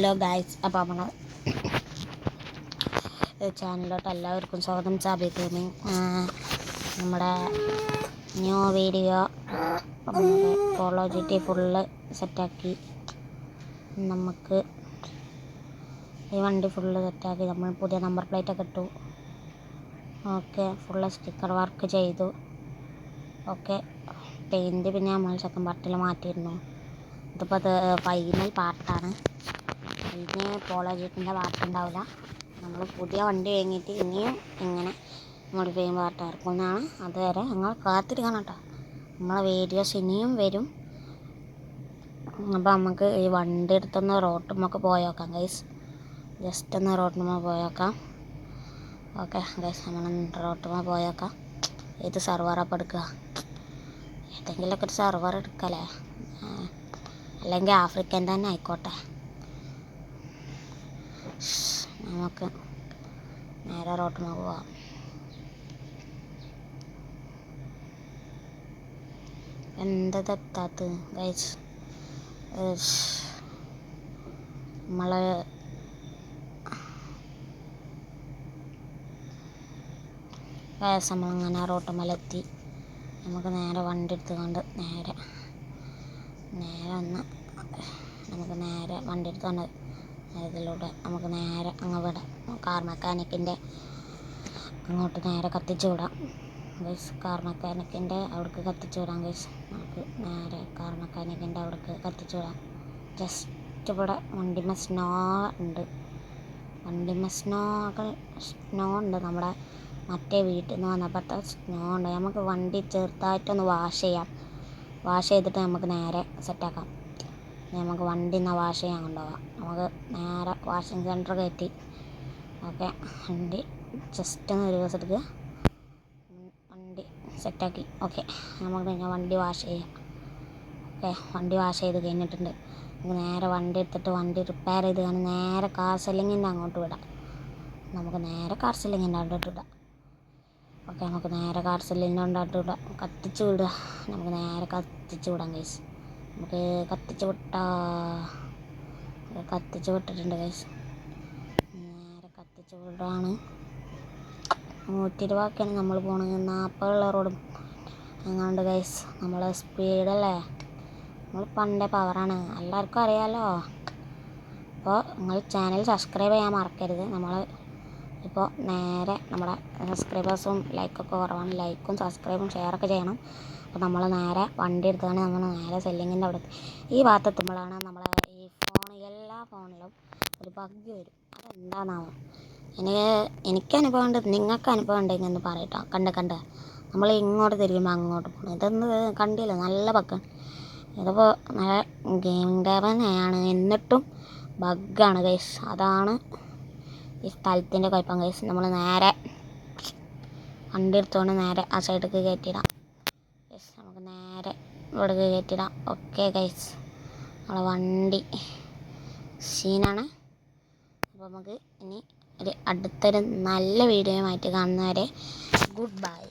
Hello guys, അപ്പോൾ നമ്മൾ ചാനലിലോട്ട് എല്ലാവർക്കും സ്വാഗതം. സാബി ഗെയിമിംഗ് നമ്മുടെ new video Polo GT full സെറ്റാക്കി. നമുക്ക് ഈ വണ്ടി ഫുള്ള് സെറ്റാക്കി. നമ്മൾ പുതിയ നമ്പർ പ്ലേറ്റൊക്കെ ഇട്ടു. ഓക്കെ, ഫുള്ള് സ്റ്റിക്കർ വർക്ക് ചെയ്തു. ഓക്കെ, പെയിൻറ്റ് പിന്നെ നമ്മൾ സെക്കൻഡ് പാർട്ടിൽ മാറ്റിയിരുന്നു. ഇതിപ്പോൾ അത് ഫൈനൽ പാർട്ടാണ്. ഇതിന് പോളോ GTൻ്റെ പാർട്ടുണ്ടാവില്ല. നമ്മൾ പുതിയ വണ്ടി വാങ്ങിയിട്ട് ഇനിയും ഇങ്ങനെ മോഡിഫൈ ചെയ്യുമ്പോൾ പാർട്ട് ഇറക്കുന്നതാണ്. അതുവരെ നിങ്ങൾ കാത്തിരിക്കണം കേട്ടോ. നമ്മളെ വീഡിയോസ് ഇനിയും വരും. അപ്പോൾ നമുക്ക് ഈ വണ്ടി എടുത്തൊന്ന് റോട്ടുമ്മൊക്കെ പോയേക്കാം ഗൈസ്. ജസ്റ്റ് ഒന്ന് റോട്ടുമ്മ പോയേക്കാം. ഓക്കെ ഗൈസ്, നമ്മൾ റോട്ടുമ്മ പോയേക്കാം. ഏത് സർവറപ്പം എടുക്കുക? ഏതെങ്കിലുമൊക്കെ ഒരു സർവർ എടുക്കല്ലേ, അല്ലെങ്കിൽ ആഫ്രിക്കൻ തന്നെ ആയിക്കോട്ടെ. നമുക്ക് നേരെ റോട്ടുമ്മ പോവാം. എന്തതെത്താത്ത ഗൈസ്, നമ്മൾ നമ്മളിങ്ങനെ റോട്ടുമ്മലെത്തി. നമുക്ക് നേരെ വണ്ടി എടുത്തുകൊണ്ട് നേരെ ഒന്ന് നമുക്ക് നേരെ വണ്ടി എടുത്തുകൊണ്ട് ഇതിലൂടെ നമുക്ക് നേരെ അങ്ങ് വിടാം. കാർ മെക്കാനിക്കിൻ്റെ അങ്ങോട്ട് നേരെ കത്തിച്ചു വിടാം ഗൈസ്. കാർ മെക്കാനിക്കിൻ്റെ അവിടേക്ക് കത്തിച്ചു വിടാം ഗൈസ്. നമുക്ക് നേരെ കാർ മെക്കാനിക്കിൻ്റെ അവിടേക്ക് കത്തിച്ചു വിടാം. ജസ്റ്റ് ഇവിടെ വണ്ടിമേ സ്നോ ഉണ്ട്. സ്നോ ഉണ്ട്. നമ്മുടെ മറ്റേ വീട്ടിൽ നിന്ന് വന്നപ്പോഴത്തെ സ്നോ ഉണ്ട്. നമുക്ക് വണ്ടി ചെറുതായിട്ടൊന്ന് വാഷ് ചെയ്യാം. വാഷ് ചെയ്തിട്ട് നമുക്ക് നേരെ സെറ്റാക്കാം. നമുക്ക് വണ്ടി എന്നാൽ വാഷ് ചെയ്യാൻ കൊണ്ടുപോകാം. നമുക്ക് നേരെ വാഷിംഗ് സെൻറ്റർ കയറ്റി. ഓക്കെ, വണ്ടി ജസ്റ്റ് ഒന്ന് ഒരു ദിവസം എടുക്കുക. വണ്ടി സെറ്റാക്കി. ഓക്കെ, നമുക്ക് പിന്നെ വണ്ടി വാഷ് ചെയ്യാം. ഓക്കെ, വണ്ടി വാഷ് ചെയ്ത് കഴിഞ്ഞിട്ടുണ്ട്. നമുക്ക് നേരെ വണ്ടി എടുത്തിട്ട് വണ്ടി റിപ്പയർ ചെയ്ത് കഴിഞ്ഞാൽ നേരെ കാർ സെല്ലിങ്ങിൻ്റെ അങ്ങോട്ട് വിടാം. നമുക്ക് നേരെ കാർ സെല്ലിങ്ങിൻ്റെ അങ്ങോട്ട് വിടാം. ഓക്കെ, നമുക്ക് നേരെ കാർ സെല്ലിങ്ങിൻ്റെ അങ്ങോട്ട് വിടാം. കത്തിച്ച് വിടുക. നമുക്ക് നേരെ കത്തിച്ച് വിടാം ഗൈസ്. നമുക്ക് കത്തിച്ച് വിട്ടിട്ടുണ്ട് ഗൈസ്. നേരെ കത്തിച്ച് വിടാണ്. 120 നമ്മൾ പോകണമെങ്കിൽ 40 റോഡും എങ്ങാണ്ട് ഗൈസ്. നമ്മൾ സ്പീഡല്ലേ, നമ്മൾ പണ്ടേ പവറാണ്, എല്ലാവർക്കും അറിയാമല്ലോ. അപ്പോൾ നിങ്ങൾ ചാനൽ സബ്സ്ക്രൈബ് ചെയ്യാൻ മറക്കരുത്. നമ്മൾ ഇപ്പോൾ നേരെ നമ്മുടെ സബ്സ്ക്രൈബേഴ്സും ലൈക്കൊക്കെ കുറവാണ്. ലൈക്കും സബ്സ്ക്രൈബും ഷെയറൊക്കെ ചെയ്യണം. അപ്പോൾ നമ്മൾ നേരെ വണ്ടി എടുത്താണ് നമ്മൾ നേരെ സെല്ലിങ്ങിൻ്റെ അവിടെ ഈ ഭാഗത്തെത്തുമ്പോഴാണ് നമ്മളെ ഈ എല്ലാ ഫോണിലും ഒരു ബഗ് വരും. അതെന്താണെന്നാവും എനിക്ക് അനുഭവം ഉണ്ട്, നിങ്ങൾക്ക് അനുഭവം ഉണ്ടെങ്കിൽ എന്ന് പറയട്ടോ. കണ്ട് നമ്മൾ ഇങ്ങോട്ട് തിരിയുമ്പോൾ അങ്ങോട്ട് പോകണം. ഇതൊന്ന് കണ്ടില്ല, നല്ല ബഗ്ഗാണ്. ഇതിപ്പോൾ നല്ല ഗെയിമിംഗ് ടാബ് തന്നെയാണ്, എന്നിട്ടും ബഗ്ഗാണ് ഗൈസ്. അതാണ് ഈ സ്ഥലത്തിൻ്റെ കുഴപ്പം ഗൈസ്. നമ്മൾ നേരെ വണ്ടി എടുത്തുകൊണ്ട് നേരെ ആ സൈഡിലേക്ക് കയറ്റിയിടാം ഗൈസ്. നമുക്ക് നേരെ ഇവിടേക്ക് കയറ്റിയിടാം. ഓക്കെ ഗൈസ്, നമ്മളെ വണ്ടി സീനാണ്. അപ്പോൾ നമുക്ക് ഇനി അടുത്തൊരു നല്ല വീഡിയോയുമായിട്ട് കാണുന്നവരെ ഗുഡ് ബൈ.